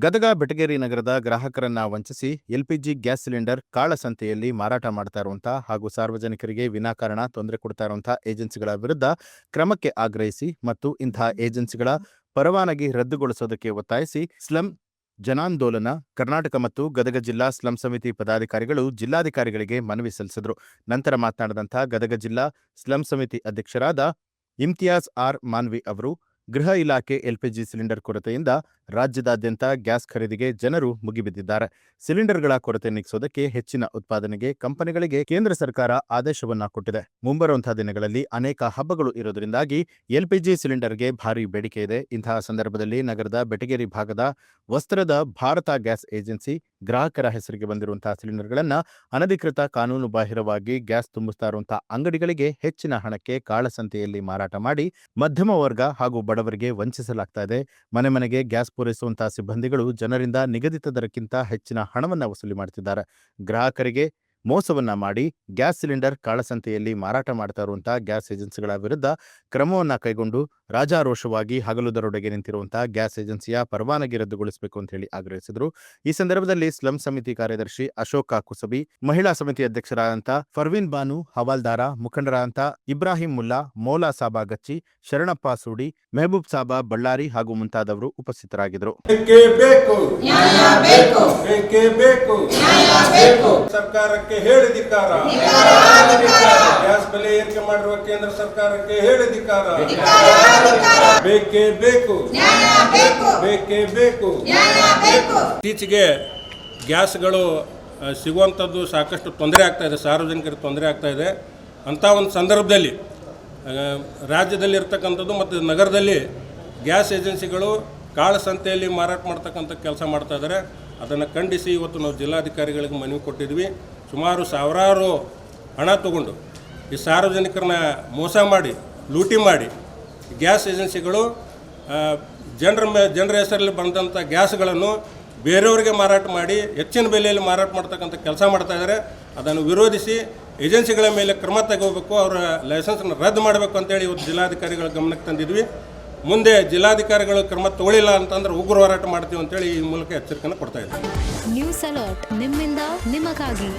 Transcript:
ಗದಗ ಬೆಟಗೇರಿ ನಗರದ ಗ್ರಾಹಕರನ್ನ ವಂಚಿಸಿ LPG gas cylinder ಕಾಳಸಂತೆಯಲ್ಲಿ ಮಾರಾಟ ಮಾಡ್ತಾ ಇರುವಂಥ ಹಾಗೂ ಸಾರ್ವಜನಿಕರಿಗೆ ವಿನಾಕಾರಣ ತೊಂದರೆ ಕೊಡ್ತಾ ಇರುವಂಥ ಏಜೆನ್ಸಿಗಳ ವಿರುದ್ಧ ಕ್ರಮಕ್ಕೆ ಆಗ್ರಹಿಸಿ ಮತ್ತು ಇಂತಹ ಏಜೆನ್ಸಿಗಳ ಪರವಾನಗಿ ರದ್ದುಗೊಳಿಸೋದಕ್ಕೆ ಒತ್ತಾಯಿಸಿ ಸ್ಲಂ ಜನಾಂದೋಲನ ಕರ್ನಾಟಕ ಮತ್ತು ಗದಗ ಜಿಲ್ಲಾ ಸ್ಲಂ ಸಮಿತಿ ಪದಾಧಿಕಾರಿಗಳು ಜಿಲ್ಲಾಧಿಕಾರಿಗಳಿಗೆ ಮನವಿ ಸಲ್ಲಿಸಿದರು. ನಂತರ ಮಾತನಾಡಿದಂಥ ಗದಗ ಜಿಲ್ಲಾ ಸ್ಲಂ ಸಮಿತಿ ಅಧ್ಯಕ್ಷರಾದ ಇಮ್ತಿಯಾಜ್ ಆರ್ ಮಾನ್ವಿ ಅವರು, ಗೃಹ ಇಲಾಖೆ ಎಲ್ಪಿಜಿ ಸಿಲಿಂಡರ್ ಕೊರತೆಯಿಂದ ರಾಜ್ಯದಾದ್ಯಂತ ಗ್ಯಾಸ್ ಖರೀದಿಗೆ ಜನರು ಮುಗಿಬಿದ್ದಿದ್ದಾರೆ. ಸಿಲಿಂಡರ್ಗಳ ಕೊರತೆ ನೀಗಿಸೋದಕ್ಕೆ ಹೆಚ್ಚಿನ ಉತ್ಪಾದನೆಗೆ ಕಂಪನಿಗಳಿಗೆ ಕೇಂದ್ರ ಸರ್ಕಾರ ಆದೇಶವನ್ನ ಕೊಟ್ಟಿದೆ. ಮುಂಬರುವಂತಹ ದಿನಗಳಲ್ಲಿ ಅನೇಕ ಹಬ್ಬಗಳು ಇರೋದ್ರಿಂದಾಗಿ ಎಲ್ಪಿಜಿ ಸಿಲಿಂಡರ್ಗೆ ಭಾರಿ ಬೇಡಿಕೆ ಇದೆ. ಇಂತಹ ಸಂದರ್ಭದಲ್ಲಿ ನಗರದ ಬೆಟಗೇರಿ ಭಾಗದ ವಸ್ತ್ರದ ಭಾರತ ಗ್ಯಾಸ್ ಏಜೆನ್ಸಿ ಗ್ರಾಹಕರ ಹೆಸರಿಗೆ ಬಂದಿರುವಂತಹ ಸಿಲಿಂಡರ್ಗಳನ್ನು ಅನಧಿಕೃತ ಕಾನೂನು ಬಾಹಿರವಾಗಿ ಗ್ಯಾಸ್ ತುಂಬಿಸ್ತಾ ಇರುವಂತಹ ಅಂಗಡಿಗಳಿಗೆ ಹೆಚ್ಚಿನ ಹಣಕ್ಕೆ ಕಾಳಸಂತೆಯಲ್ಲಿ ಮಾರಾಟ ಮಾಡಿ ಮಧ್ಯಮ ವರ್ಗ ಹಾಗೂ ಬಡವರಿಗೆ ವಂಚಿಸಲಾಗ್ತಾ ಇದೆ. ಮನೆ ಮನೆಗೆ ಗ್ಯಾಸ್ ಪೂರೈಸುವಂತಹ ಸಿಬ್ಬಂದಿಗಳು ಜನರಿಂದ ನಿಗದಿತ ದರಕ್ಕಿಂತ ಹೆಚ್ಚಿನ ಹಣವನ್ನು ವಸೂಲಿ ಮಾಡುತ್ತಿದ್ದಾರೆ. ಗ್ರಾಹಕರಿಗೆ ಮೋಸವನ್ನ ಮಾಡಿ ಗ್ಯಾಸ್ ಸಿಲಿಂಡರ್ ಕಾಳಸಂತೆಯಲ್ಲಿ ಮಾರಾಟ ಮಾಡ್ತಾ ಇರುವಂತಹ ಗ್ಯಾಸ್ ಏಜೆನ್ಸಿಗಳ ವಿರುದ್ಧ ಕ್ರಮವನ್ನ ಕೈಗೊಂಡು ರಾಜಾರೋಷವಾಗಿ ಹಗಲು ದರೋಡೆಗೆ ನಿಂತಿರುವಂತಹ ಗ್ಯಾಸ್ ಏಜೆನ್ಸಿಯ ಪರವಾನಗಿ ರದ್ದುಗೊಳಿಸಬೇಕು ಅಂತ ಹೇಳಿ ಆಗ್ರಹಿಸಿದರು. ಈ ಸಂದರ್ಭದಲ್ಲಿ ಸ್ಲಂ ಸಮಿತಿ ಕಾರ್ಯದರ್ಶಿ ಅಶೋಕ ಕುಸಬಿ, ಮಹಿಳಾ ಸಮಿತಿ ಅಧ್ಯಕ್ಷರಾದಂಥ ಫರ್ವೀನ್ ಬಾನು ಹವಾಲ್ದಾರ, ಮುಖಂಡರಾದಂಥ ಇಬ್ರಾಹಿಂ ಮುಲ್ಲಾ, ಮೌಲಾ ಸಾಬಾ ಗಚ್ಚಿ, ಶರಣಪ್ಪ ಸೂಡಿ, ಮೆಹಬೂಬ್ ಸಾಬಾ ಬಳ್ಳಾರಿ ಹಾಗೂ ಮುಂತಾದವರು ಉಪಸ್ಥಿತರಾಗಿದ್ದರು. ಸರ್ಕಾರಕ್ಕೆ ಹೇಳಿದಿಕಾರ, ಗ್ಯಾಸ್ ಬೆಲೆ ಏರಿಕೆ ಮಾಡಿರುವ ಕೇಂದ್ರ ಸರ್ಕಾರಕ್ಕೆ ಹೇಳಿದಿಕಾರ. ಬೇಕೇ ಬೇಕು, ಬೇಕೇ ಬೇಕು. ಇತ್ತೀಚೆಗೆ ಗ್ಯಾಸ್ಗಳು ಸಿಗುವಂಥದ್ದು ಸಾಕಷ್ಟು ತೊಂದರೆ ಆಗ್ತಾ ಇದೆ, ಸಾರ್ವಜನಿಕರಿಗೆ ತೊಂದರೆ ಆಗ್ತಾ ಇದೆ. ಅಂಥ ಒಂದು ಸಂದರ್ಭದಲ್ಲಿ ರಾಜ್ಯದಲ್ಲಿ ಇರ್ತಕ್ಕಂಥದ್ದು ಮತ್ತು ನಗರದಲ್ಲಿ ಗ್ಯಾಸ್ ಏಜೆನ್ಸಿಗಳು ಕಾಳಸಂತೆಯಲ್ಲಿ ಮಾರಾಟ ಮಾಡ್ತಕ್ಕಂಥ ಕೆಲಸ ಮಾಡ್ತಾ ಇದ್ದಾರೆ. ಅದನ್ನು ಖಂಡಿಸಿ ಇವತ್ತು ನಾವು ಜಿಲ್ಲಾಧಿಕಾರಿಗಳಿಗೆ ಮನವಿ ಕೊಟ್ಟಿದ್ವಿ. ಸುಮಾರು ಸಾವಿರಾರು ಹಣ ತಗೊಂಡು ಈ ಸಾರ್ವಜನಿಕರನ್ನ ಮೋಸ ಮಾಡಿ ಲೂಟಿ ಮಾಡಿ ಗ್ಯಾಸ್ ಏಜೆನ್ಸಿಗಳು ಜನರ ಹೆಸರಲ್ಲಿ ಬಂದಂಥ ಗ್ಯಾಸ್ಗಳನ್ನು ಬೇರೆಯವರಿಗೆ ಮಾರಾಟ ಮಾಡಿ ಹೆಚ್ಚಿನ ಬೆಲೆಯಲ್ಲಿ ಮಾರಾಟ ಮಾಡ್ತಕ್ಕಂಥ ಕೆಲಸ ಮಾಡ್ತಾ ಇದ್ದಾರೆ. ಅದನ್ನು ವಿರೋಧಿಸಿ ಏಜೆನ್ಸಿಗಳ ಮೇಲೆ ಕ್ರಮ ತಗೋಬೇಕು, ಅವರ ಲೈಸೆನ್ಸನ್ನು ರದ್ದು ಮಾಡಬೇಕು ಅಂತೇಳಿ ಇವತ್ತು ಜಿಲ್ಲಾಧಿಕಾರಿಗಳ ಗಮನಕ್ಕೆ ತಂದಿದ್ವಿ. ಮುಂದೆ ಜಿಲ್ಲಾಧಿಕಾರಿಗಳು ಕ್ರಮ ತಗೊಳ್ಳಿಲ್ಲ ಅಂತಂದ್ರೆ ಉಗ್ರ ಹೋರಾಟ ಮಾಡ್ತೀವಿ ಅಂತೇಳಿ ಈ ಮೂಲಕ ಎಚ್ಚರಿಕೆಯನ್ನು ಕೊಡ್ತಾ ಇದ್ದೀವಿ. ನ್ಯೂಸ್ ಅಲರ್ಟ್, ನಿಮ್ಮಿಂದ ನಿಮಗಾಗಿ.